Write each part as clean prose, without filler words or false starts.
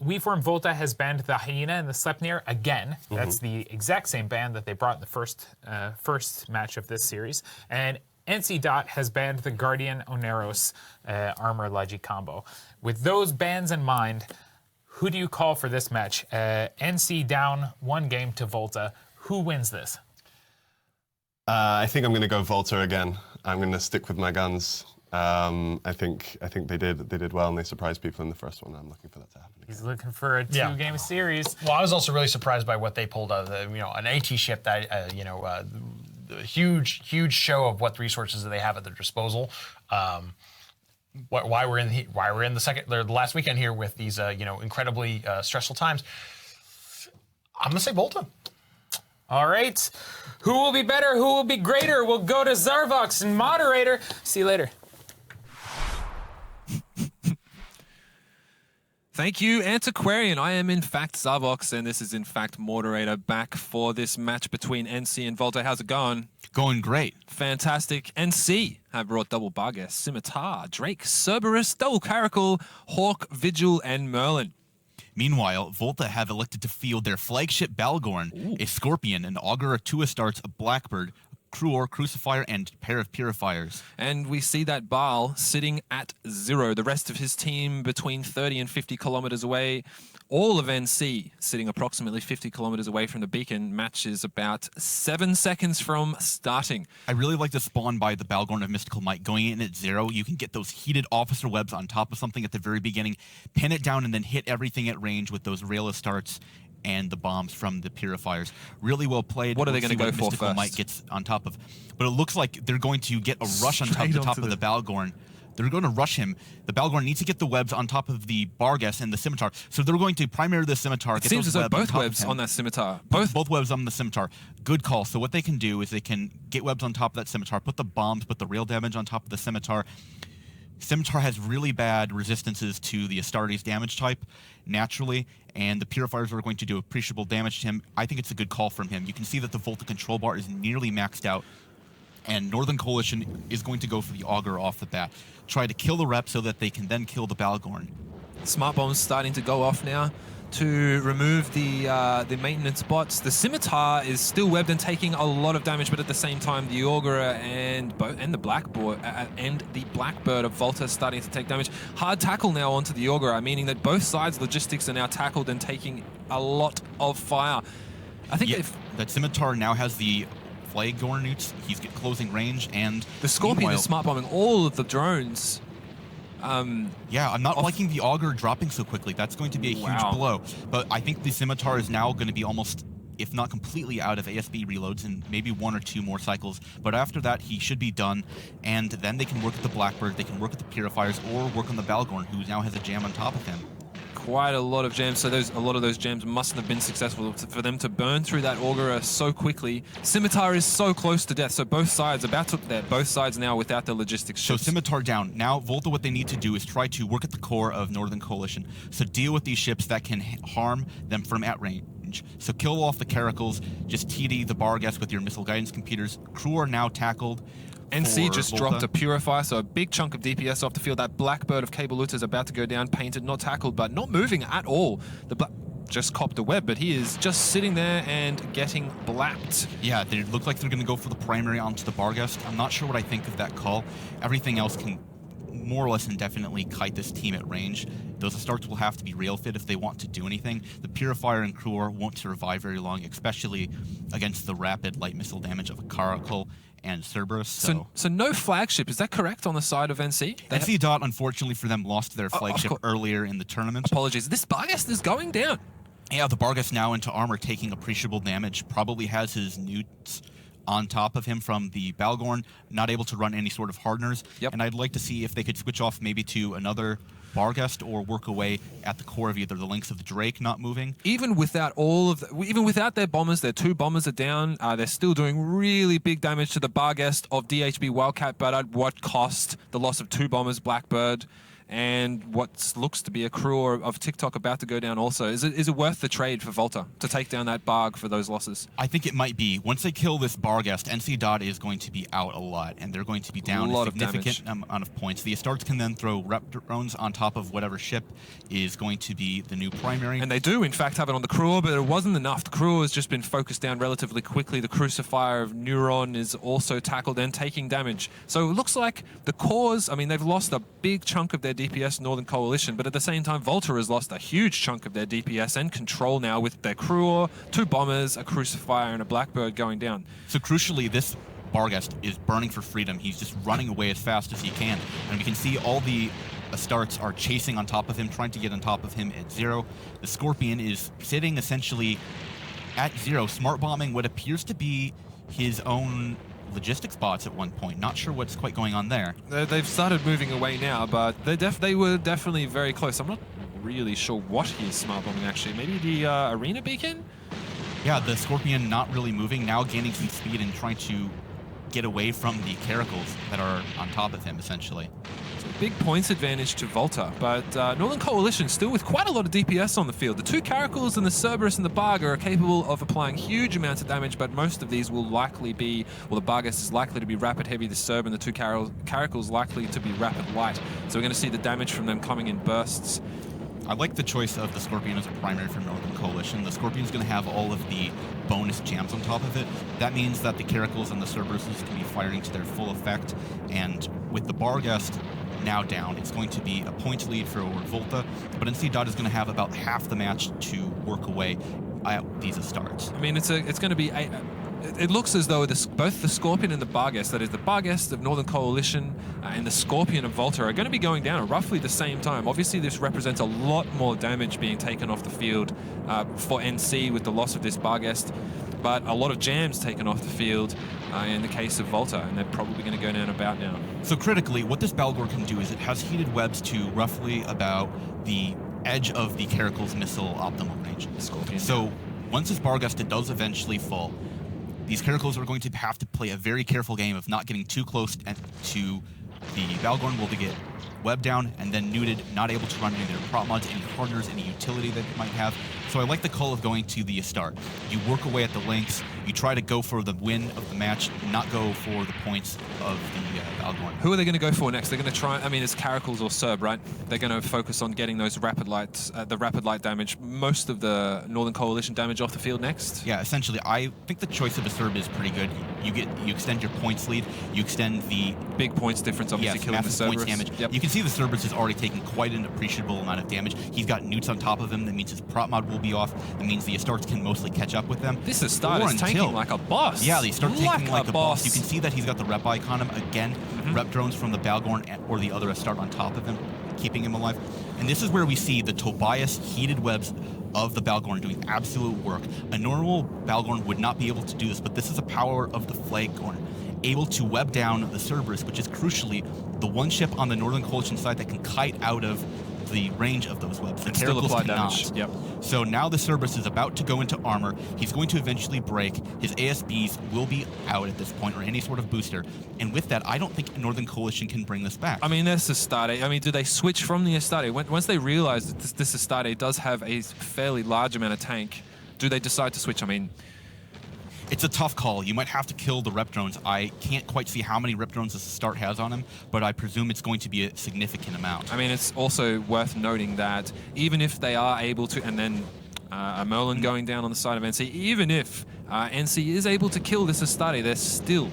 V0LTA has banned the Hyena and the Sleipnir again. That's the exact same ban that they brought in the first match of this series. And NC Dot has banned the Guardian Oneros Armor Legi combo. With those bans in mind, who do you call for this match? NC down 1 game to Volta. Who wins this? I think I'm going to go Volta again. I'm going to stick with my guns. I think they did well and they surprised people in the first one. I'm looking for that to happen again. He's looking for a 2-game series. Well, I was also really surprised by what they pulled out of the, an AT ship that, the huge show of what resources they have at their disposal. Why we're in the last weekend here with these incredibly stressful times. I'm gonna say Volta. All right. Who will be better? Who will be greater? We'll go to Zarvox and moderator. See you later. Thank you, Antiquarian. I am in fact Zarvox, and this is in fact moderator back for this match between NC and Volta. How's it going? Going great. Fantastic. NC have brought double Barghest, Scimitar, Drake, Cerberus, double Caracal, Hawk, Vigil, and Merlin. Meanwhile, Volta have elected to field their flagship Balgorn, a Scorpion, an Augur, a 2-Astartes, a Blackbird, Cruor, Crucifier, and pair of Purifiers. And we see that Baal sitting at 0. The rest of his team between 30 and 50 kilometers away. All of NC sitting approximately 50 kilometers away from the beacon. Match is about 7 seconds from starting. I really like the spawn by the Balgorn of Mystical Might. Going in at 0, you can get those heated officer webs on top of something at the very beginning, pin it down, and then hit everything at range with those rail starts and the bombs from the Purifiers. Really well played. What are they going to go for Mystical first? Might gets on top of. But it looks like they're going to get a rush on top of the Balgorn. They're going to rush him. The Balgorn needs to get the webs on top of the Barghest and the Scimitar. So they're going to primary the Scimitar. It seems as though both webs on that Scimitar. Both webs on the Scimitar. Good call. So what they can do is they can get webs on top of that Scimitar, put the bombs, put the rail damage on top of the Scimitar. Scimitar has really bad resistances to the Astartes damage type, naturally, and the Purifiers are going to do appreciable damage to him. I think it's a good call from him. You can see that the Volta control bar is nearly maxed out, and Northern Coalition is going to go for the Augur off the bat. Try to kill the rep so that they can then kill the Balgorn. Smart bombs starting to go off now to remove the maintenance bots. The Scimitar is still webbed and taking a lot of damage, but at the same time, the Augur and the Blackbird of Volta starting to take damage. Hard tackle now onto the Augur, meaning that both sides' logistics are now tackled and taking a lot of fire. I think if that Scimitar now has the Flagorn newts, he's got closing range, and the Scorpion is smart bombing all of the drones. Yeah, I'm not liking the Augur dropping so quickly. That's going to be a huge blow. But I think the Scimitar is now going to be almost, if not completely out of ASB reloads in maybe 1 or 2 more cycles. But after that, he should be done. And then they can work at the Blackbird, they can work at the Purifiers, or work on the Balgorn, who now has a jam on top of him. Quite a lot of jams, so a lot of those jams mustn't have been successful for them to burn through that Augur so quickly. Scimitar is so close to death, so both sides both sides now without the logistics ships. So Scimitar down. Now Volta, what they need to do is try to work at the core of Northern Coalition. So deal with these ships that can harm them from at range. So kill off the Caracals, just TD the Barghest with your missile guidance computers. Crew are now tackled. NC just dropped a Purifier, so a big chunk of DPS off the field. That Blackbird of Cabeluta is about to go down, painted, not tackled, but not moving at all. The just copped a web, but he is just sitting there and getting blapped. Yeah, they look like they're going to go for the primary onto the Barghest. I'm not sure what I think of that call. Everything else can more or less indefinitely kite this team at range. Those Astartes will have to be rail fit if they want to do anything. The Purifier and Cruor won't survive very long, especially against the rapid light missile damage of a Caracal and Cerberus. So no flagship, is that correct on the side of NC? NC Dot, unfortunately for them, lost their flagship earlier in the tournament. Apologies. This Barghest is going down. Yeah, the Barghest now into armor, taking appreciable damage. Probably has his newts on top of him from the Balgorn, not able to run any sort of hardeners. Yep. And I'd like to see if they could switch off maybe to another Barghest or work away at the core of either the links of the Drake not moving. Even without even without their bombers, their 2 bombers are down. They're still doing really big damage to the Barghest of DHB Wildcat, but at what cost? The loss of 2 bombers, Blackbird and what looks to be a crew of TikTok about to go down also. Is it worth the trade for Volta to take down that Barg for those losses? I think it might be. Once they kill this Barghest, NC Dot is going to be out a lot, and they're going to be down a significant amount of points. The Astartes can then throw rep drones on top of whatever ship is going to be the new primary. And they do, in fact, have it on the crew, but it wasn't enough. The crew has just been focused down relatively quickly. The Crucifier of Neuron is also tackled and taking damage. So it looks like the cores, I mean, they've lost a big chunk of their DPS, Northern Coalition, but at the same time, Volta has lost a huge chunk of their DPS and control now with their crew, 2 bombers, a Crucifier, and a Blackbird going down. So crucially, this Barghest is burning for freedom. He's just running away as fast as he can. And we can see all the Astartes are chasing on top of him, trying to get on top of him at 0. The Scorpion is sitting essentially at 0, smart bombing what appears to be his own logistics bots at one point. Not sure what's quite going on there. They've started moving away now, but they were definitely very close. I'm not really sure what he's smart bombing actually. Maybe the arena beacon? Yeah, the Scorpion not really moving, now gaining some speed and trying to get away from the Caracals that are on top of him, essentially. So big points advantage to Volta, but Northern Coalition still with quite a lot of DPS on the field. The 2 Caracals and the Cerberus and the Barg are capable of applying huge amounts of damage, but most of these will likely be, well, the Barghest is likely to be rapid heavy, the Cerb and the 2 Caracals likely to be rapid light. So we're going to see the damage from them coming in bursts. I like the choice of the Scorpion as a primary for Northern Coalition. The Scorpion's going to have all of the bonus jams on top of it. That means that the Caracals and the Cerberuses can be firing to their full effect, and with the Barghest now down, it's going to be a point lead for Volta, but NC Dot is going to have about half the match to work away at these Astartes. I mean, it's going to be it looks as though both the Scorpion and the Barghest, that is the Barghest of Northern Coalition and the Scorpion of Volta, are going to be going down at roughly the same time. Obviously, this represents a lot more damage being taken off the field for NC with the loss of this Barghest, but a lot of jams taken off the field in the case of Volta, and they're probably going to go down about now. So critically, what this Balgor can do is it has heated webs to roughly about the edge of the Caracal's missile optimal range. Scorpion. So once this Barghest it does eventually fall, these Caracals are going to have to play a very careful game of not getting too close to the Balgorn. Will they get web down and then neuted, not able to run any of their prop mods, any hardeners, any utility that it might have. So I like the call of going to the Astarte. You work away at the links, you try to go for the win of the match, not go for the points of the Balgorn. Who are they going to go for next? They're going to try, I mean, it's Caracals or Cerb, right? They're going to focus on getting those rapid lights, the rapid light damage, most of the Northern Coalition damage off the field next. Yeah, essentially, I think the choice of a Cerb is pretty good. You extend your points lead, you extend the big points difference, obviously, yes, killing the massive points Cerberus. damage. Yep. You can see the Cerberus is already taking quite an appreciable amount of damage. He's got newts on top of him. That means his prop mod will be off. That means the Astartes can mostly catch up with them. This Astarte is tanking like a boss. Yeah, they start taking like a boss. You can see that he's got the rep icon him again. Rep drones from the Balgorn or the other Astarte on top of him, keeping him alive. And this is where we see the Tobias heated webs of the Balgorn doing absolute work. A normal Balgorn would not be able to do this, but this is a power of the Flagorn, able to web down the Cerberus, which is crucially the one ship on the Northern Coalition side that can kite out of the range of those webs. The still apply damage. cannot. Yep. So now the Cerberus is about to go into armor. He's going to eventually break. His ASBs will be out at this point, or any sort of booster. And with that, I don't think Northern Coalition can bring this back. I mean, that's Astarte. I mean, do they switch from the Astarte? Once they realize that this Astarte does have a fairly large amount of tank, do they decide to switch? I mean, it's a tough call. You might have to kill the rep drones. I can't quite see how many rep drones this Astarte has on him, but I presume it's going to be a significant amount. I mean, it's also worth noting that even if they are able to, and then a Merlin going down on the side of NC, even if NC is able to kill this Astarte, they're still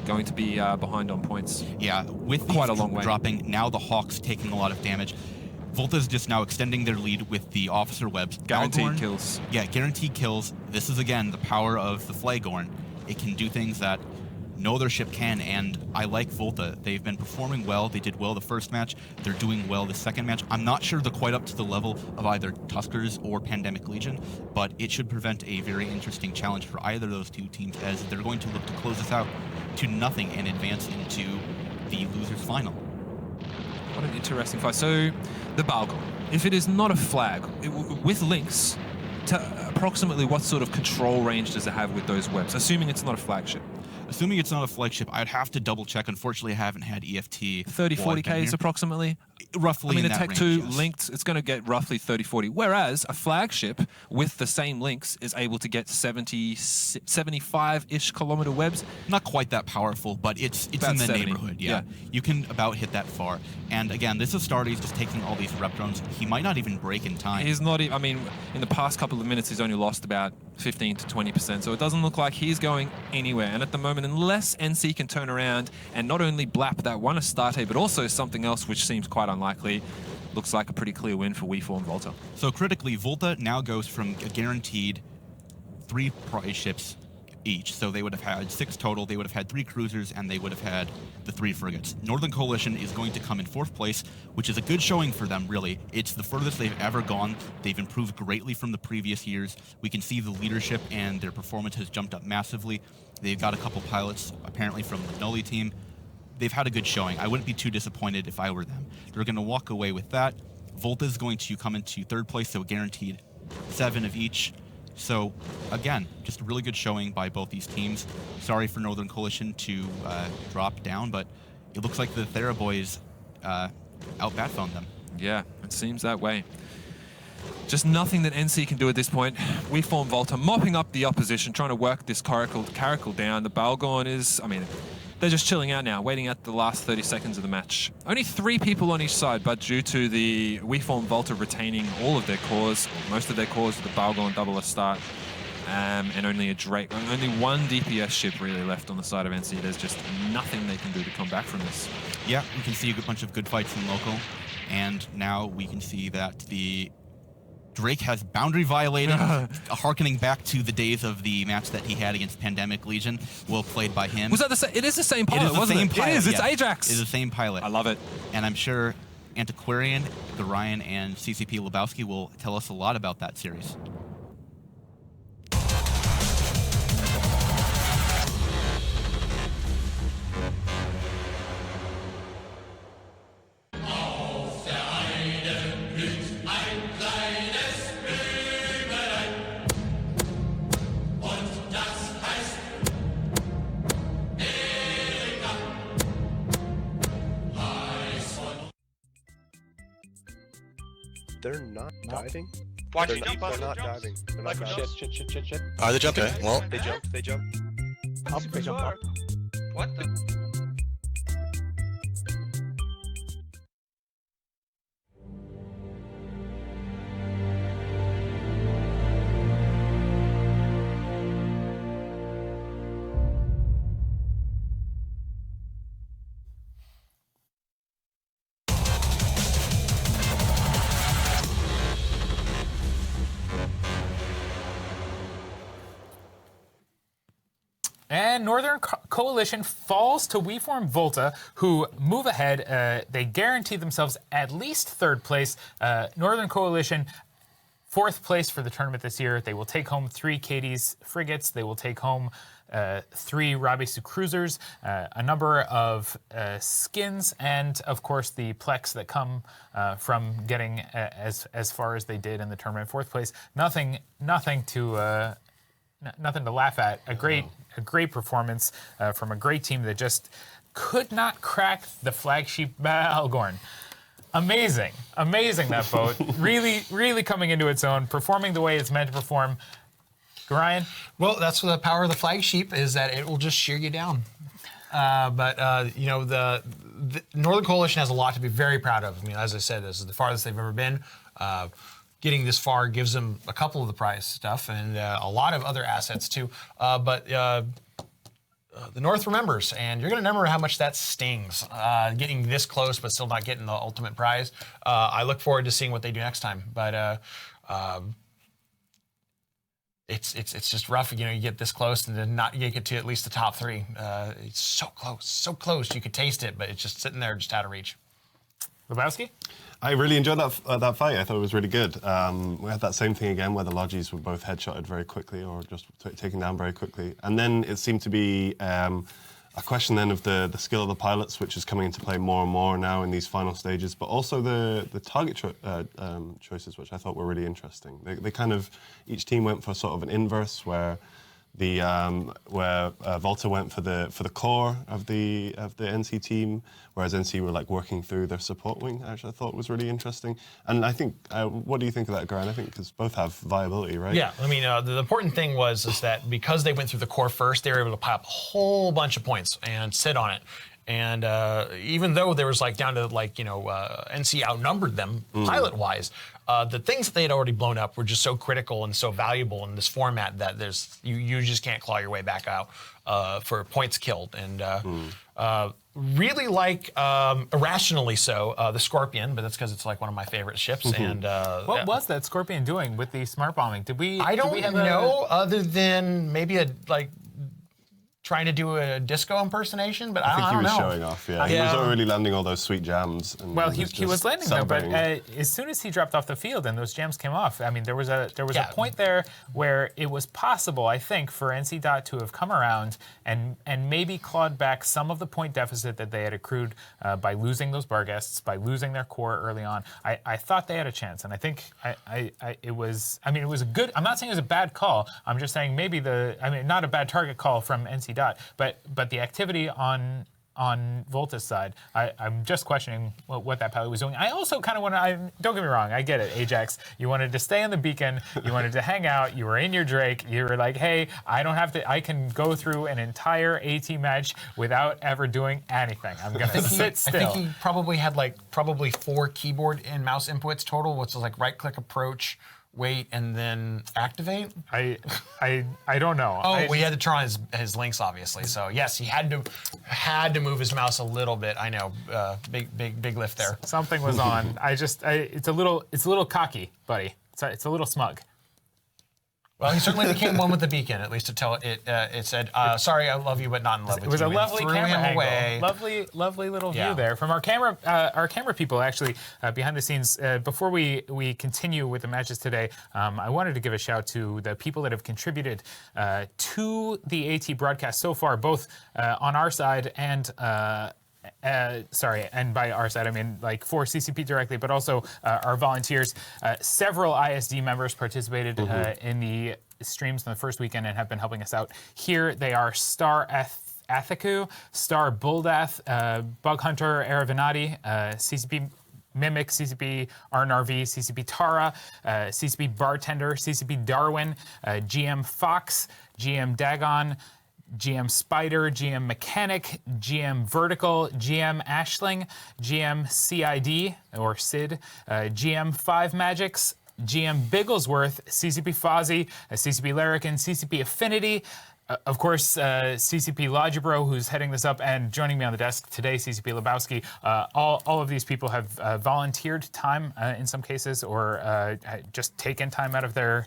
going to be behind on points. Yeah, with Quite these a long way. dropping, now the Hawks taking a lot of damage. Volta's just now extending their lead with the officer webs. Guaranteed Balgorn, kills. Yeah, guaranteed kills. This is, again, the power of the Flagorn. It can do things that no other ship can, and I like Volta. They've been performing well. They did well the first match. They're doing well the second match. I'm not sure they're quite up to the level of either Tuskers or Pandemic Legion, but it should prevent a very interesting challenge for either of those two teams, as they're going to look to close this out to nothing and advance into the losers final. What an interesting fight. So, the Balgorn, if it is not a flag, with links, to approximately what sort of control range does it have with those webs, assuming it's not a flagship? Assuming it's not a flagship, I'd have to double check. Unfortunately, I haven't had EFT. 30, 40 Ks approximately. Roughly I mean, in a that Tech range, 2 yes. linked, it's going to get roughly 30, 40. Whereas a flagship with the same links is able to get 70, 75-ish kilometer webs. Not quite that powerful, but it's About in the 70, neighborhood. yeah. You can about hit that far. And again, this is Stardy's just taking all these rep drones. He might not even break in time. He's not even, I mean, in the past couple of minutes, he's only lost about 15 to 20%. So it doesn't look like he's going anywhere. And at the moment, unless NC can turn around and not only blap that one Astarte, but also something else which seems quite unlikely, looks like a pretty clear win for V0 and V0LTA. So critically, Volta now goes from a guaranteed 3 prize ships each. So they would have had 6 total, they would have had 3 cruisers, and they would have had the 3 frigates. Northern Coalition is going to come in 4th place, which is a good showing for them, really. It's the furthest they've ever gone. They've improved greatly from the previous years. We can see the leadership and their performance has jumped up massively. They've got a couple pilots, apparently from the Nully team. They've had a good showing. I wouldn't be too disappointed if I were them. They're going to walk away with that. Volta is going to come into 3rd place, so guaranteed 7 of each. So, again, just a really good showing by both these teams. Sorry for Northern Coalition to drop down, but it looks like the Thera boys out-bat-phoned them. Yeah, it seems that way. Just nothing that NC can do at this point. V0 and V0LTA mopping up the opposition, trying to work this Caracal down. The Balgorn is, I mean, they're just chilling out now, waiting at the last 30 seconds of the match. Only 3 people on each side, but due to the V0 and V0LTA retaining all of their cores, most of their cores, the Balgorn double Astarte, and only only one DPS ship really left on the side of NC. There's just nothing they can do to come back from this. Yeah, we can see a bunch of good fights in local, and now we can see that the Drake has boundary violated, harkening back to the days of the match that he had against Pandemic Legion, well played by him. Was that the same? It is the same pilot, It is the wasn't same it? pilot, It is, it's yes. Ajax. It is the same pilot. I love it. And I'm sure Antiquarian, the Ryan, and CCP Lebowski will tell us a lot about that series. They're not diving? Watch They're it, not, jump, they're not jumps. diving. They're Like not a diving. shit. Are they jumping? Well, They jump, they jump. They jump up. What the? And Northern Coalition falls to V0 and V0LTA, who move ahead. They guarantee themselves at least 3rd place. Northern Coalition, 4th place for the tournament this year. They will take home 3 Katie's frigates. They will take home 3 Rabisu cruisers, a number of skins, and of course the plex that come from getting as far as they did in the tournament. 4th place. Nothing to laugh at. A great performance from a great team that just could not crack the flagship Balgorn. Amazing that boat. really coming into its own, performing the way it's meant to perform. Ryan? Well, that's the power of the flagship, is that it will just shear you down. You know, the Northern Coalition has a lot to be very proud of. I mean, as I said, this is the farthest they've ever been. Getting this far gives them a couple of the prize stuff and a lot of other assets too. The North remembers, and you're going to remember how much that stings, getting this close but still not getting the ultimate prize. I look forward to seeing what they do next time. But it's just rough, you know. You get this close and then not get to at least the top 3. It's so close. You could taste it, but it's just sitting there, just out of reach. Lebowski? I really enjoyed that fight. I thought it was really good. We had that same thing again where the Lodgies were both headshotted very quickly or just taken down very quickly. And then it seemed to be a question then of the skill of the pilots, which is coming into play more and more now in these final stages, but also the target choices, which I thought were really interesting. They kind of, each team went for sort of an inverse where the where Volta went for the core of the NC team, whereas NC were like working through their support wing. Actually, I thought was really interesting. And I think, what do you think of that, Grant? I think because both have viability, right? Yeah, I mean, the important thing was that because they went through the core first, they were able to pile up a whole bunch of points and sit on it. And even though there was like down to like, NC outnumbered them pilot-wise, the things that they had already blown up were just so critical and so valuable in this format that you just can't claw your way back out for points killed. And really like, irrationally so, the Scorpion, but that's because it's like one of my favorite ships. And what was that Scorpion doing with the smart bombing? I don't know, other than maybe trying to do a disco impersonation, but I don't know. I think he was showing off, yeah. He was already landing all those sweet jams. And well, he was landing though, but as soon as he dropped off the field and those jams came off, I mean, there was a point there where it was possible, I think, for NC Dot to have come around and maybe clawed back some of the point deficit that they had accrued by losing those bar guests, by losing their core early on. I thought they had a chance, and I think it was a good. I'm not saying it was a bad call. I'm just saying maybe not a bad target call from NC Dot, but the activity on Volta's side, I'm just questioning what that pilot was doing. I also kind of want to, don't get me wrong, I get it, Ajax. You wanted to stay on the beacon, you wanted to hang out, you were in your Drake, you were like, hey, I can go through an entire AT match without ever doing anything. I'm going to sit still. I think he probably had probably 4 keyboard and mouse inputs total, which is like right-click approach, wait, and then activate? I don't know. Oh, he had to turn on his links, obviously. So yes, he had to move his mouse a little bit. I know, big lift there. Something was on. It's a little cocky, buddy. It's a little smug. Well, he certainly became one with the beacon, at least to tell it. It said, "Sorry, I love you, but not in love with you." It was a lovely camera angle. Away. Lovely little view there from our camera people. Actually, behind the scenes. Before we continue with the matches today, I wanted to give a shout to the people that have contributed to the AT broadcast so far, both on our side and. And by our side, I mean like for CCP directly, but also our volunteers. Several ISD members participated in the streams in the first weekend and have been helping us out. Here they are: Star Athiku, Star Buldath, Bug Hunter Aravinati, CCP Mimic, CCP RNRV, CCP Tara, CCP Bartender, CCP Darwin, GM Fox, GM Dagon, GM Spider, GM Mechanic, GM Vertical, GM Ashling, GM CID, or SID, GM 5 Magics, GM Bigglesworth, CCP Fozzie, CCP Larrikin, CCP Affinity, of course, CCP Logibro, who's heading this up, and joining me on the desk today, CCP Lebowski. All of these people have volunteered time in some cases, or just taken time out of their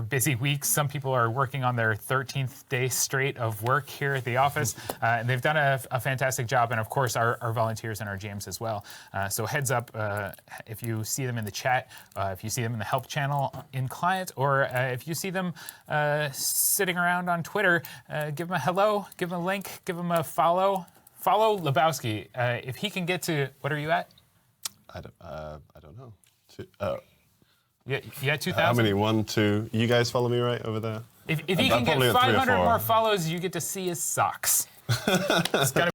busy weeks. Some people are working on their 13th day straight of work here at the office. And they've done a fantastic job. And of course, our volunteers and our GMs as well. So heads up, if you see them in the chat, if you see them in the help channel in client, or if you see them sitting around on Twitter, give them a hello, give them a link, give them a follow. Follow Lebowski. If he can get to, what are you at? I don't know. Yeah, 2,000. How many? 1, 2. You guys follow me right over there? If he can get 500 more follows, you get to see his socks. It's gotta